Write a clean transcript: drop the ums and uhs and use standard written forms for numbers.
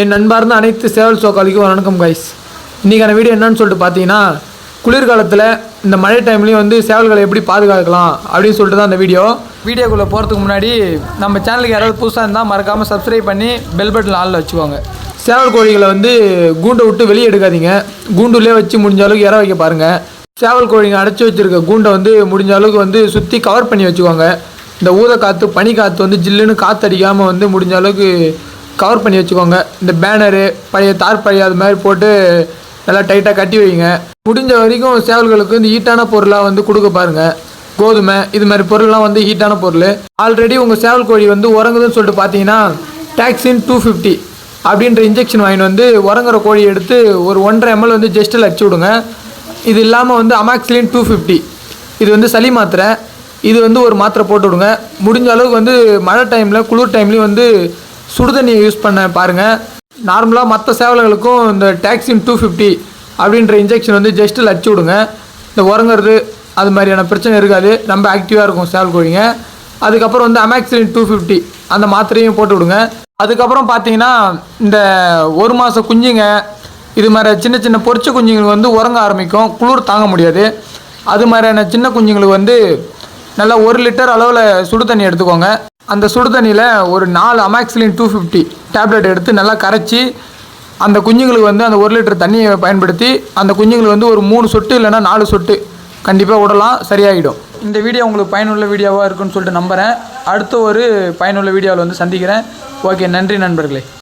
என் நண்பார்ந்த அனைத்து சேவல் சோக்காளிக்கும் வணக்கம் கைஸ். இன்றைக்கான வீடியோ என்னன்னு சொல்லிட்டு பார்த்தீங்கன்னா, குளிர்காலத்தில் இந்த மழை டைம்லேயும் வந்து சேவல்களை எப்படி பாதுகாக்கலாம் அப்படின்னு சொல்லிட்டு தான் அந்த வீடியோக்குள்ளே போகிறதுக்கு முன்னாடி நம்ம சேனலுக்கு யாராவது புதுசாக இருந்தால் மறக்காமல் சப்ஸ்கிரைப் பண்ணி பெல் பட்டன் ஆளில் வச்சுக்கோங்க. சேவல் கோழிகளை வந்து கூண்டை விட்டு வெளியே எடுக்காதீங்க. கூண்டுலேயே வச்சு முடிஞ்ச அளவுக்கு இற வைக்க பாருங்கள். சேவல் கோழிங்க அடைச்சி வச்சுருக்க கூண்டை வந்து முடிஞ்ச அளவுக்கு வந்து சுற்றி கவர் பண்ணி வச்சுக்கோங்க. இந்த ஊத காற்று பனி காற்று வந்து ஜில்லுன்னு காற்று அடிக்காமல் வந்து முடிஞ்ச அளவுக்கு கவர் பண்ணி வச்சுக்கோங்க. இந்த பேனரு பழைய தார்பழி அது மாதிரி போட்டு நல்லா டைட்டாக கட்டி வைங்க. முடிஞ்ச வரைக்கும் சேவல்களுக்கு இந்த ஹீட்டான பொருளாக வந்து கொடுக்க பாருங்கள். கோதுமை இது மாதிரி பொருள்லாம் வந்து ஹீட்டான பொருள். ஆல்ரெடி உங்கள் சேவல் கோழி வந்து உறங்குதுன்னு சொல்லிட்டு பார்த்தீங்கன்னா டாக்ஸின் 250 அப்படின்ற இன்ஜெக்ஷன் வாங்கிட்டு வந்து உறங்குற கோழியை எடுத்து ஒரு 1.5 ml வந்து ஜஸ்ட்டில் அடிச்சு விடுங்க. இது இல்லாமல் வந்து அமாக்சிலின் 250 இது வந்து சளி மாத்திரை, இது வந்து ஒரு மாத்திரை போட்டு விடுங்க. முடிஞ்ச அளவுக்கு வந்து மழை டைமில் குளிர் டைம்லேயும் வந்து சுடுதண்ணியை யூஸ் பண்ண பாருங்கள். நார்மலாக மற்ற சேவல்களுக்கும் இந்த டாக்ஸின் 250 அப்படின்ற இன்ஜெக்ஷன் வந்து ஜஸ்ட்டில் அடிச்சு விடுங்க. இந்த உறங்குறது அது மாதிரியான பிரச்சனை இருக்காது, ரொம்ப ஆக்டிவாக இருக்கும் சேவல் கோழிங்க. அதுக்கப்புறம் வந்து அமாக்சிலின் 250 அந்த மாத்திரையும் போட்டு விடுங்க. அதுக்கப்புறம் பார்த்தீங்கன்னா இந்த 1 மாத குஞ்சுங்க இது மாதிரி சின்ன சின்ன பொரிச்ச குஞ்சுங்களுக்கு வந்து உறங்க ஆரம்பிக்கும், குளிர் தாங்க முடியாது. அது மாதிரியான சின்ன குஞ்சுங்களுக்கு வந்து நல்லா 1 லிட்டர் அளவில் சுடு தண்ணி எடுத்துக்கோங்க. அந்த சுடு தண்ணியில் ஒரு 4 அமாக்சிலின் 250 டேப்லெட் எடுத்து நல்லா கரைச்சி அந்த குஞ்சுங்களுக்கு வந்து அந்த 1 லிட்டர் தண்ணியை பயன்படுத்தி அந்த குஞ்சுங்களுக்கு வந்து ஒரு 3 சொட்டு இல்லைனா 4 சொட்டு கண்டிப்பாக விடலாம், சரியாயிடும். இந்த வீடியோ உங்களுக்கு பயனுள்ள வீடியோவாக இருக்குன்னு சொல்லிட்டு நம்புகிறேன். அடுத்த ஒரு பயனுள்ள வீடியோவில் வந்து சந்திக்கிறேன். ஓகே, நன்றி நண்பர்களே.